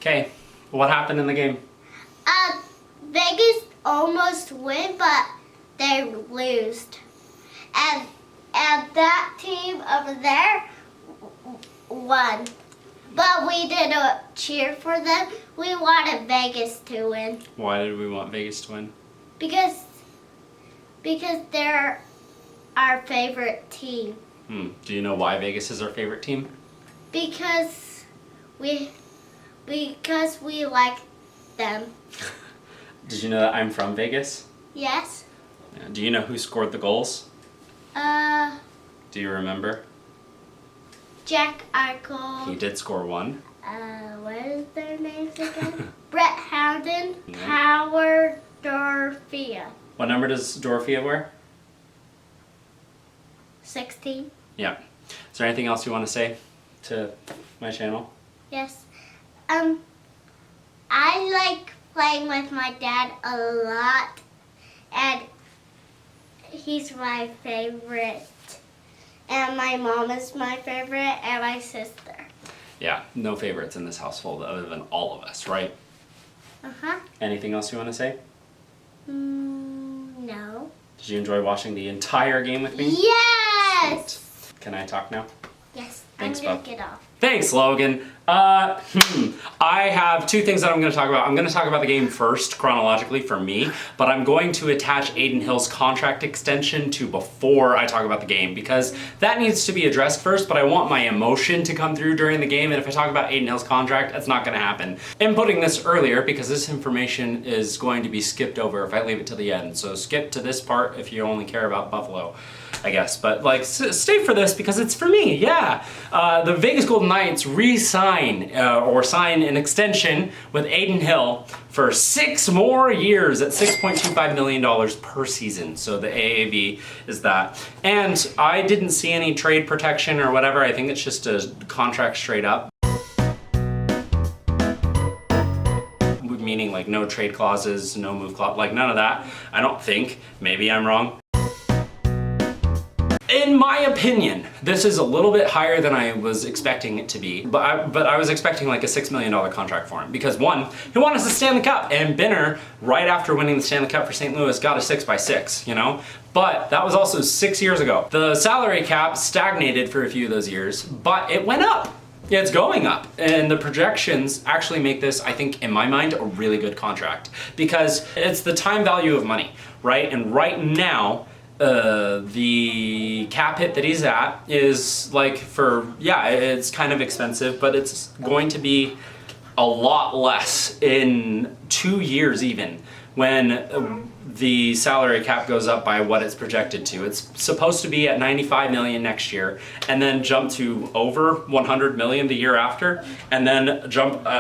Okay, what happened in the game? Vegas almost win, but they lose. And that team over there won. But we didn't cheer for them. We wanted Vegas to win. Why did we want Vegas to win? Because they're our favorite team. Do you know why Vegas is our favorite team? Because we like them. Did you know that I'm from Vegas? Yes. Yeah. Do you know who scored the goals? Do you remember? Jack Eichel. He did score one. What is their names again? Brett Howden. Yeah. Pavel Dorofeyev. What number does Dorofeyev wear? 16. Yeah. Is there anything else you want to say to my channel? Yes. I like playing with my dad a lot, and he's my favorite. And my mom is my favorite, and my sister. Yeah, no favorites in this household other than all of us, right? Uh-huh. Anything else you want to say? No. Did you enjoy watching the entire game with me? Yes! Sweet. Can I talk now? Yes. Thanks, I'm gonna Bob. get off. Thanks, Logan. I have two things that I'm going to talk about. I'm going to talk about the game first, chronologically for me, but I'm going to attach Adin Hill's contract extension to before I talk about the game, because that needs to be addressed first, but I want my emotion to come through during the game, and if I talk about Adin Hill's contract, that's not going to happen. I'm putting this earlier because this information is going to be skipped over if I leave it to the end, so skip to this part if you only care about Buffalo, I guess, but like stay for this because it's for me, yeah. The Vegas Golden Knights re-sign or sign an extension with Adin Hill for 6 more years at $6.25 million per season. So the AAV is that. And I didn't see any trade protection or whatever. I think it's just a contract straight up. Meaning like no trade clauses, no move clause, like none of that. I don't think. Maybe I'm wrong. In my opinion, this is a little bit higher than I was expecting it to be, but I was expecting like a $6 million contract for him because one, he won us the Stanley Cup, and Binner, right after winning the Stanley Cup for St. Louis, got a 6x6, you know? But that was also 6 years ago. The salary cap stagnated for a few of those years, but it went up. Yeah, it's going up, and the projections actually make this, I think, in my mind, a really good contract because it's the time value of money, right? And right now, the cap hit that he's at is like it's kind of expensive, but it's going to be a lot less in 2 years even when the salary cap goes up by what it's projected to. It's supposed to be at 95 million next year and then jump to over 100 million the year after, and then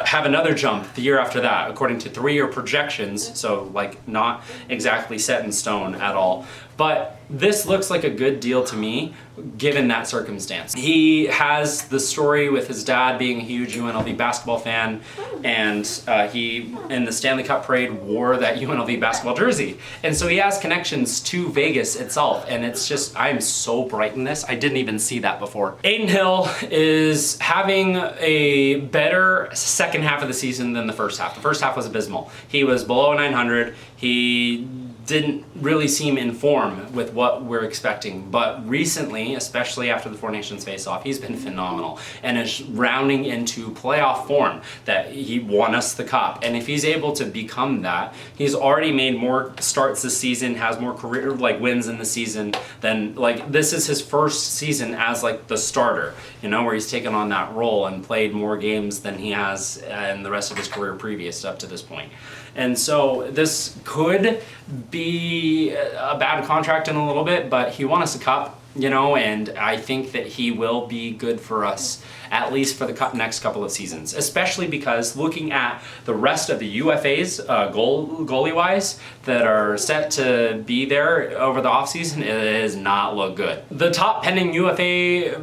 have another jump the year after that according to 3-year projections, so like not exactly set in stone at all. But this looks like a good deal to me, given that circumstance. He has the story with his dad being a huge UNLV basketball fan, and he, in the Stanley Cup parade, wore that UNLV basketball jersey. And so he has connections to Vegas itself, and it's just, I am so bright in this, I didn't even see that before. Adin Hill is having a better second half of the season than the first half. The first half was abysmal. He was below 900, he didn't really seem in form with what we're expecting, but recently, especially after the Four Nations face-off, he's been phenomenal and is rounding into playoff form that he won us the cup. And if he's able to become that, he's already made more starts this season, has more career wins in the season than this is his first season as the starter, you know, where he's taken on that role and played more games than he has in the rest of his career previous up to this point. And so this could be a bad contract in a little bit, but he won us a cup, you know, and I think that he will be good for us, at least for the next couple of seasons, especially because looking at the rest of the UFAs, goalie-wise, that are set to be there over the offseason, it does not look good. The top pending UFA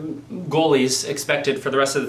goalies expected for the rest of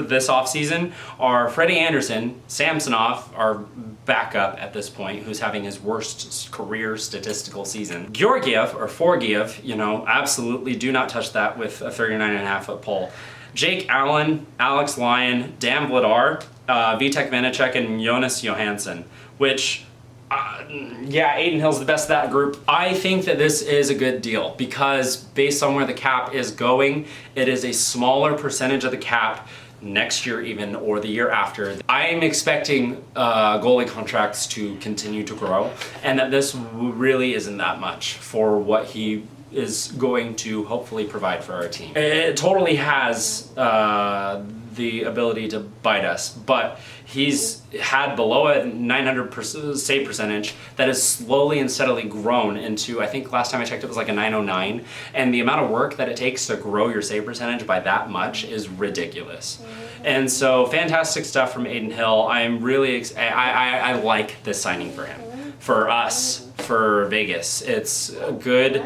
this offseason are Freddie Anderson, Samsonov, our backup at this point, who's having his worst career statistical season. Georgiev, or Forgiev, you know, absolutely do not touch that with a 39.5-foot pole. Jake Allen, Alex Lyon, Dan Vladar, Vitek Vanacek, and Jonas Johansson, which, yeah, Adin Hill's the best of that group. I think that this is a good deal because based on where the cap is going, it is a smaller percentage of the cap next year even, or the year after. I'm expecting goalie contracts to continue to grow, and that this really isn't that much for what he is going to hopefully provide for our team. It totally has the ability to bite us, but he's had below a 900% save percentage that has slowly and steadily grown into, I think last time I checked it was like a 909, and the amount of work that it takes to grow your save percentage by that much is ridiculous. And so fantastic stuff from Adin Hill. I'm really I like this signing for him, for us, for Vegas. It's good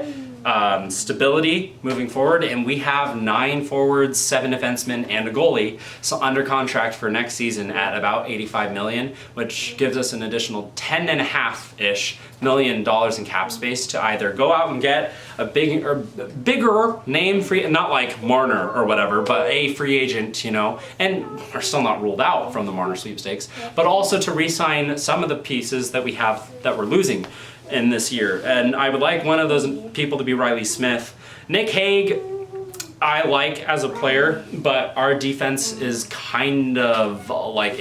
stability moving forward, and we have 9 forwards, 7 defensemen, and a goalie, so under contract for next season at about $85 million, which gives us an additional $10.5-ish million in cap space to either go out and get a bigger name free, not like Marner or whatever, but a free agent, you know, and we're still not ruled out from the Marner sweepstakes, but also to re-sign some of the pieces that we have that we're losing in this year. And I would like one of those people to be Riley Smith. Nick Hague, I like as a player, but our defense is kind of like,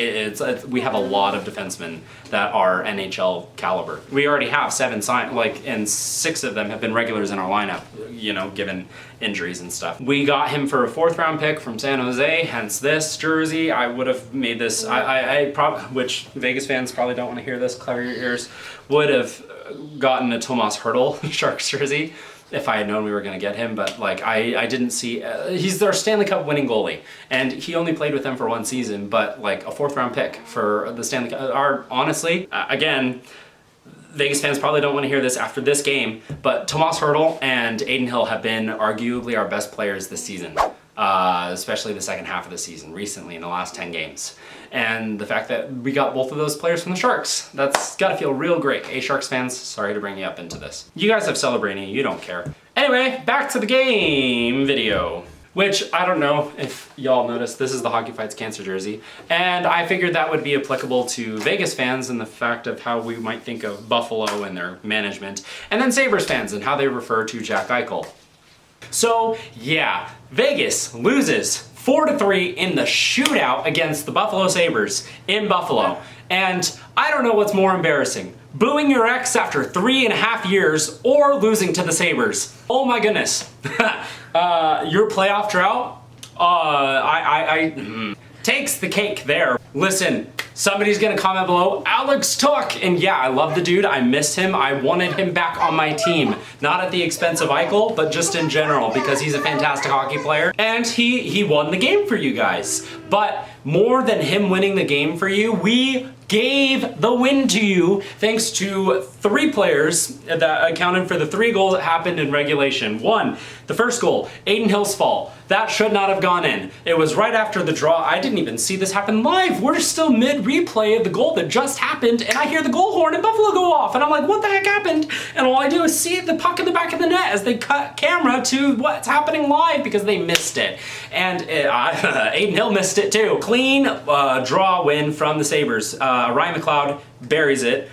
we have a lot of defensemen that are NHL caliber. We already have 7 and 6 of them have been regulars in our lineup, you know, given injuries and stuff. We got him for a 4th round pick from San Jose, hence this jersey. I would have made this, which Vegas fans probably don't want to hear this, cover your ears, would have gotten a Tomas Hertl Sharks jersey if I had known we were going to get him, but like I didn't see, he's their Stanley Cup winning goalie, and he only played with them for 1 season, but like a 4th round pick for the Stanley Cup, honestly, again, Vegas fans probably don't want to hear this after this game, but Tomas Hertl and Adin Hill have been arguably our best players this season. Especially the second half of the season, recently in the last 10 games. And the fact that we got both of those players from the Sharks, that's gotta feel real great. Hey Sharks fans, sorry to bring you up into this. You guys have celebrating, you don't care. Anyway, back to the game video. Which, I don't know if y'all noticed, this is the Hockey Fights Cancer jersey. And I figured that would be applicable to Vegas fans and the fact of how we might think of Buffalo and their management. And then Sabres fans and how they refer to Jack Eichel. So yeah, Vegas loses 4-3 in the shootout against the Buffalo Sabres in Buffalo. And I don't know what's more embarrassing, booing your ex after 3.5 years or losing to the Sabres. Oh my goodness. Your playoff drought, takes the cake there. Listen, somebody's gonna comment below, Alex Tuch, and yeah, I love the dude, I miss him, I wanted him back on my team. Not at the expense of Eichel, but just in general, because he's a fantastic hockey player, and he won the game for you guys. But more than him winning the game for you, we gave the win to you thanks to 3 players that accounted for the 3 goals that happened in regulation. 1, the first goal, Adin Hill's fault. That should not have gone in. It was right after the draw. I didn't even see this happen live. We're still mid-replay of the goal that just happened, and I hear the goal horn in Buffalo go off, and I'm like, what the heck happened? And all I do is see the puck in the back of the net as they cut camera to what's happening live because they missed it. And Adin Hill missed it too. Clean draw win from the Sabres. Ryan McLeod buries it.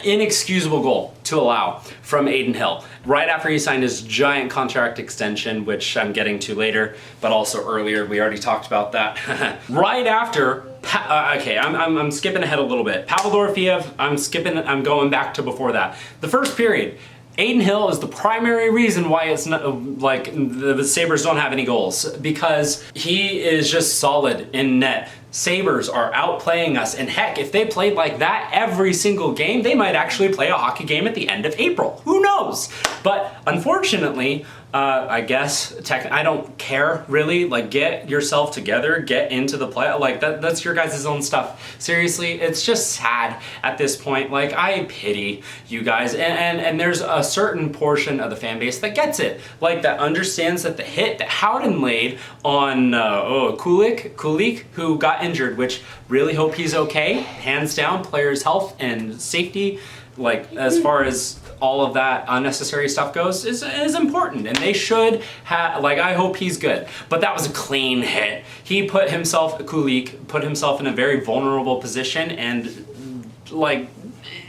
Inexcusable goal to allow from Adin Hill. Right after he signed his giant contract extension, which I'm getting to later, but also earlier, we already talked about that. Right after, okay, I'm skipping ahead a little bit. Pavel Dorofeyev, I'm going back to before that. The first period, Adin Hill is the primary reason why it's not like the Sabres don't have any goals, because he is just solid in net. Sabres are outplaying us, and heck, if they played like that every single game, they might actually play a hockey game at the end of April. Who knows? But unfortunately, I guess I don't care really. Like, get yourself together, get into the play. Like that's your guys' own stuff. Seriously, it's just sad at this point. Like, I pity you guys, and there's a certain portion of the fan base that gets it, like that understands that the hit that Howden laid on Kulik, who got injured, which really hope he's okay. Hands down, player's health and safety like as far as all of that unnecessary stuff goes, is important, and they should have, like, I hope he's good. But that was a clean hit. He put himself, Kulik, put himself in a very vulnerable position, and like,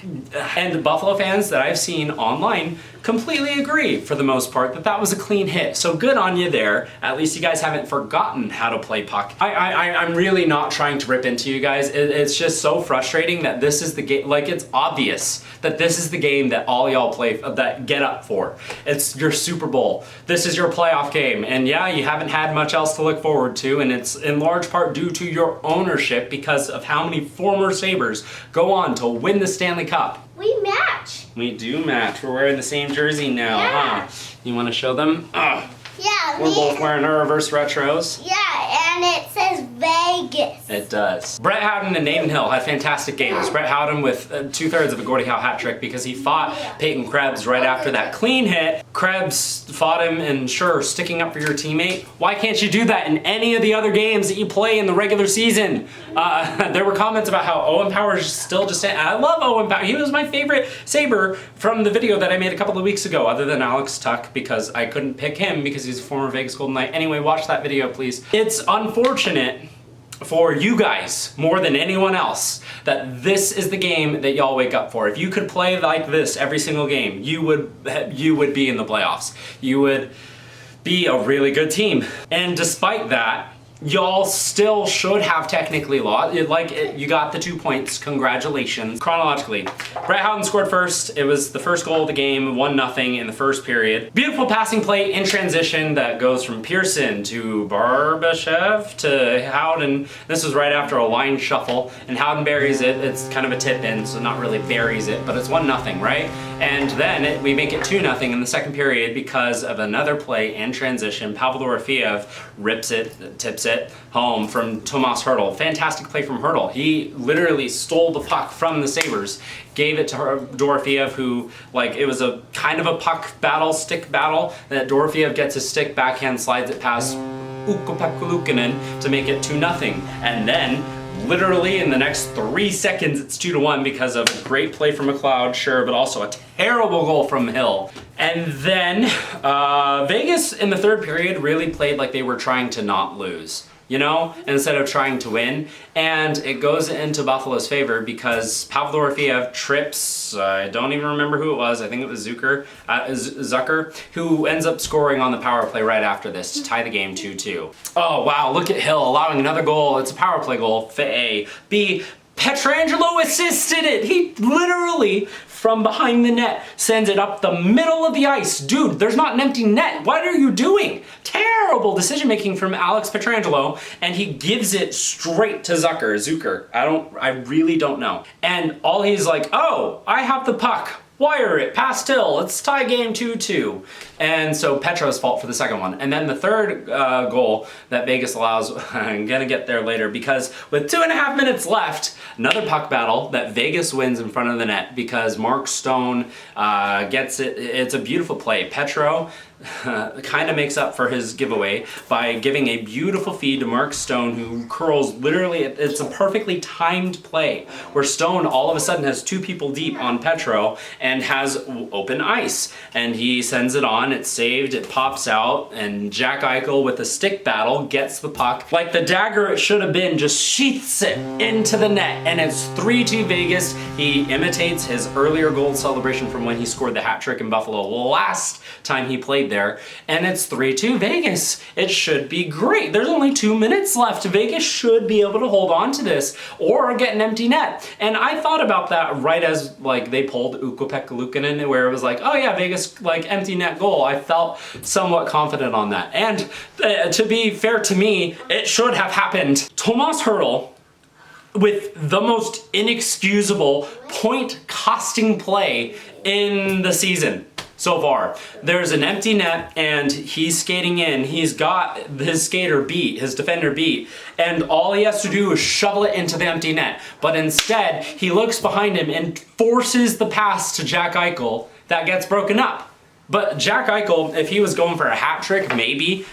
and the Buffalo fans that I've seen online completely agree, for the most part, that that was a clean hit. So good on you there. At least you guys haven't forgotten how to play puck. I'm really not trying to rip into you guys. It's just so frustrating that this is the game. Like, it's obvious that this is the game that all y'all play, that get up for. It's your Super Bowl. This is your playoff game. And yeah, you haven't had much else to look forward to, and it's in large part due to your ownership because of how many former Sabres go on to win the Stanley Cup. We match. We do match. We're wearing the same jersey now, Yeah. huh? You want to show them? Yeah, We're both wearing our reverse retros. Yeah, and it says Vegas. It does. Brett Howden and Adin Hill had fantastic games. Brett Howden with 2/3 of a Gordie Howe hat trick because he fought Peyton Krebs right after that clean hit. Krebs fought him, and sure, sticking up for your teammate. Why can't you do that in any of the other games that you play in the regular season? There were comments about how Owen Power is still just saying, I love Owen Power. He was my favorite Sabre from the video that I made a couple of weeks ago, other than Alex Tuck, because I couldn't pick him because he's a former Vegas Golden Knight. Anyway, watch that video, please. It's unfortunate for you guys more than anyone else that this is the game that y'all wake up for. If you could play like this every single game, you would be in the playoffs. You would be a really good team. And despite that, y'all still should have technically lost. You got the 2 points. Congratulations. Chronologically, Brett Howden scored first. It was the first goal of the game, 1-0 in the first period. Beautiful passing play in transition that goes from Pearson to Barbashev to Howden. This was right after a line shuffle, and Howden buries it. It's kind of a tip in, so not really buries it, but it's 1-0, right? And then we make it 2-0 in the second period because of another play in transition. Pavel Dorofeyev rips it, tips it home from Tomas Hertl. Fantastic play from Hertl. He literally stole the puck from the Sabres, gave it to Dorofeyev, who, like, it was a kind of a puck battle, stick battle, that Dorofeyev gets his stick, backhand slides it past Ukko-Pekka Luukkonen to make it 2-0. And then literally in the next 3 seconds, it's 2-1 because of a great play from McLeod, sure, but also a terrible goal from Hill. And then Vegas in the third period really played like they were trying to not lose, you know, instead of trying to win. And it goes into Buffalo's favor because Pavel Dorofeyev trips, I don't even remember who it was, I think it was Zucker, who ends up scoring on the power play right after this to tie the game 2-2. Oh wow, look at Hill allowing another goal. It's a power play goal, A. B, Pietrangelo assisted it. He literally, from behind the net, sends it up the middle of the ice. Dude, there's not an empty net. What are you doing? Terrible decision making from Alex Pietrangelo, and he gives it straight to Zucker. I really don't know. And all he's like, oh, I have the puck. Wire it, past Hill, let's tie game 2-2. And so Petro's fault for the second one. And then the third goal that Vegas allows, I'm gonna get there later, because with 2.5 minutes left, another puck battle that Vegas wins in front of the net because Mark Stone gets it. It's a beautiful play. Petro kind of makes up for his giveaway by giving a beautiful feed to Mark Stone, who curls literally, it's a perfectly timed play where Stone all of a sudden has 2 people deep on Petro and has open ice, and he sends it on, it's saved, it pops out, and Jack Eichel with a stick battle gets the puck like the dagger it should have been, just sheaths it into the net, and it's 3-2 Vegas. He imitates his earlier goal celebration from when he scored the hat trick in Buffalo last time he played there, and it's 3-2 Vegas. It should be great. There's only 2 minutes left. Vegas should be able to hold on to this or get an empty net. And I thought about that right as like they pulled Ukko-Pekka Luukkonen, where it was like, oh yeah, Vegas, like, empty net goal. I felt somewhat confident on that. And to be fair to me, it should have happened. Tomas Hertl, with the most inexcusable point-costing play in the season so far. There's an empty net and he's skating in. He's got his skater beat, his defender beat, and all he has to do is shovel it into the empty net. But instead, he looks behind him and forces the pass to Jack Eichel that gets broken up. But Jack Eichel, if he was going for a hat trick, maybe,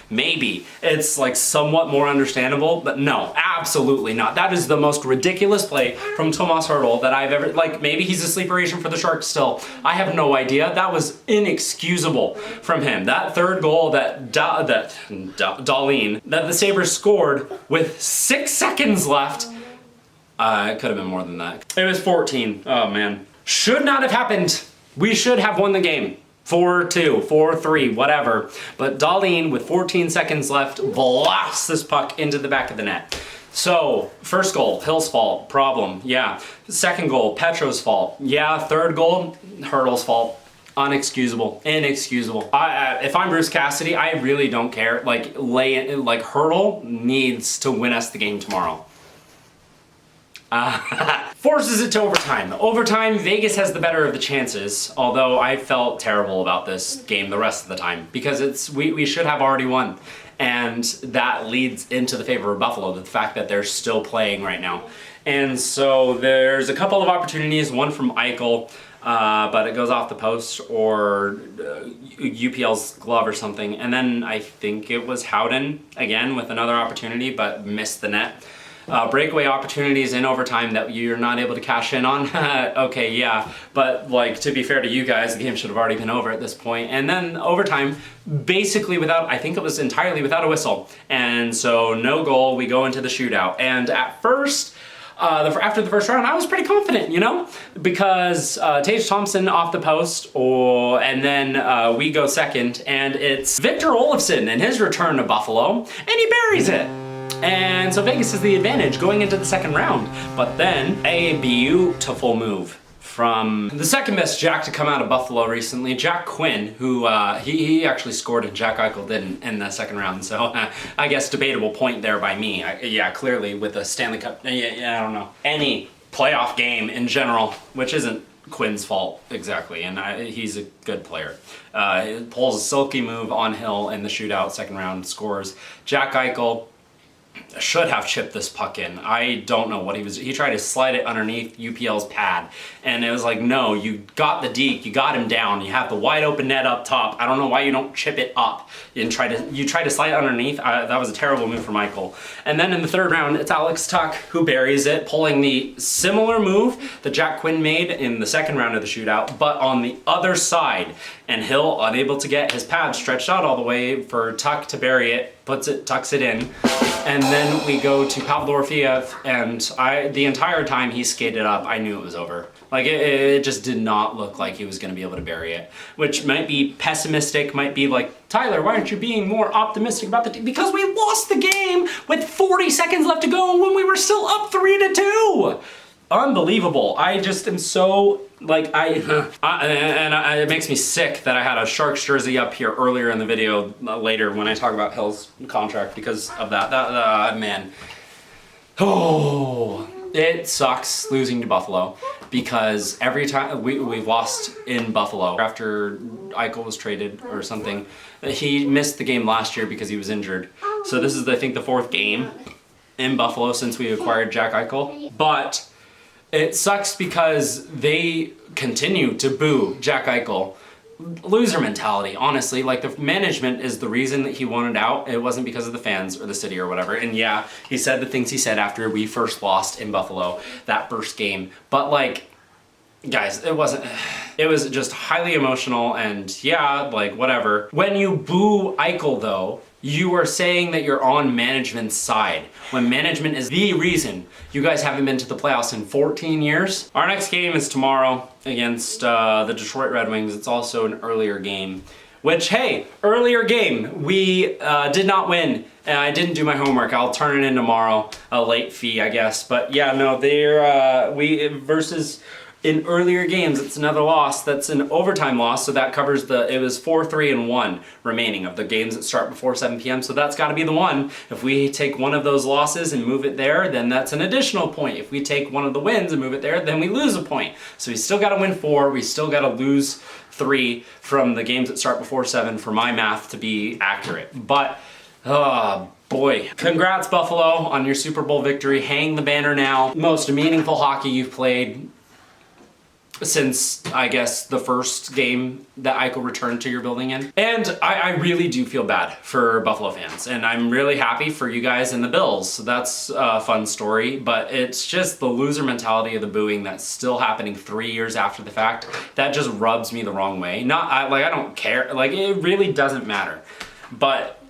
it's like somewhat more understandable, but no, absolutely not. That is the most ridiculous play from Tomas Hertl that I've ever, like maybe he's a sleeper agent for the Sharks still. I have no idea. That was inexcusable from him. That third goal that Dahlin, that the Sabres scored with 6 seconds left, it could have been more than that. It was 14, oh man. Should not have happened. We should have won the game. 4-2, 4-3, whatever. But Dahlin, with 14 seconds left, blasts this puck into the back of the net. So, first goal, Hill's fault, problem, yeah. Second goal, Petro's fault, yeah. Third goal, Hertl's fault. Unexcusable, inexcusable. If I'm Bruce Cassidy, I really don't care. Like, Hertl needs to win us the game tomorrow. Forces it to overtime. Overtime, Vegas has the better of the chances, although I felt terrible about this game the rest of the time because we should have already won. And that leads into the favor of Buffalo, the fact that they're still playing right now. And so there's a couple of opportunities, one from Eichel, but it goes off the post or UPL's glove or something. And then I think it was Howden again with another opportunity, but missed the net. Breakaway opportunities in overtime that you're not able to cash in on. Okay, yeah, but like to be fair to you guys, the game should have already been over at this point. And then overtime, basically without, I think it was entirely without a whistle. And so no goal, we go into the shootout. And at first, after the first round, I was pretty confident, you know, because Tage Thompson off the post, and then we go second, and it's Victor Olofsson and his return to Buffalo, and he buries it. And so Vegas has the advantage going into the second round. But then a beautiful move from the second best Jack to come out of Buffalo recently, Jack Quinn, who he actually scored and Jack Eichel didn't in the second round. So I guess debatable point there by me. Yeah, clearly with the Stanley Cup, yeah, I don't know. Any playoff game in general, which isn't Quinn's fault exactly, and he's a good player. He pulls a silky move on Hill in the shootout, second round, scores. Jack Eichel should have chipped this puck in. I don't know what he tried to slide it underneath UPL's pad, and it was like, no, you got the deke, you got him down, you have the wide open net up top. I don't know why you don't chip it up and you try to slide it underneath. That was a terrible move from Eichel. And then in the third round, it's Alex Tuch who buries it, pulling the similar move that Jack Quinn made in the second round of the shootout, but on the other side. And Hill, unable to get his pad stretched out all the way for Tuch to bury it, tucks it in. And then we go to Pavel Dorofeyev, and the entire time he skated up, I knew it was over. Like, it just did not look like he was going to be able to bury it, which might be pessimistic, might be like, Tyler, why aren't you being more optimistic about the team? Because we lost the game with 40 seconds left to go when we were still up 3-2. Unbelievable. I just am so, like, it makes me sick that I had a Sharks jersey up here earlier in the video later when I talk about Hill's contract because of that. Man. Oh, it sucks losing to Buffalo because every time we've lost in Buffalo after Eichel was traded or something. He missed the game last year because he was injured. So this is, I think, the fourth game in Buffalo since we acquired Jack Eichel. But it sucks because they continue to boo Jack Eichel. Loser mentality, honestly. Like, the management is the reason that he wanted out. It wasn't because of the fans or the city or whatever. And yeah, he said the things he said after we first lost in Buffalo, that first game. But like, guys, it was just highly emotional and yeah, like whatever. When you boo Eichel though, you are saying that you're on management's side, when management is the reason you guys haven't been to the playoffs in 14 years. Our next game is tomorrow against the Detroit Red Wings. It's also an earlier game, which, hey, earlier game. We did not win. I didn't do my homework. I'll turn it in tomorrow, a late fee, I guess. But yeah, no, versus in earlier games, it's another loss. That's an overtime loss, so that covers it was 4-3-1 remaining of the games that start before 7 p.m., so that's gotta be the one. If we take one of those losses and move it there, then that's an additional point. If we take one of the wins and move it there, then we lose a point. So we still gotta win 4, we still gotta lose 3 from the games that start before 7 for my math to be accurate. But, boy. Congrats, Buffalo, on your Super Bowl victory. Hang the banner now. Most meaningful hockey you've played. since I guess the first game that Eichel returned to your building in. And I really do feel bad for Buffalo fans, and I'm really happy for you guys and the Bills. So that's a fun story, but it's just the loser mentality of the booing that's still happening 3 years after the fact. That just rubs me the wrong way. I don't care, like it really doesn't matter. But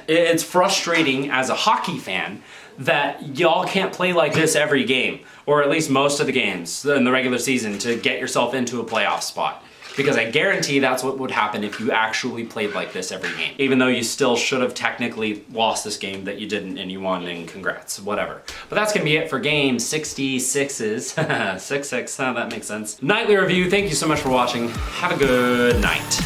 it's frustrating as a hockey fan that y'all can't play like this every game, or at least most of the games in the regular season, to get yourself into a playoff spot. Because I guarantee that's what would happen if you actually played like this every game. Even though you still should have technically lost this game that you didn't and you won, and congrats, whatever. But that's gonna be it for game 66's. 6-6, that makes sense. Nightly review, thank you so much for watching. Have a good night.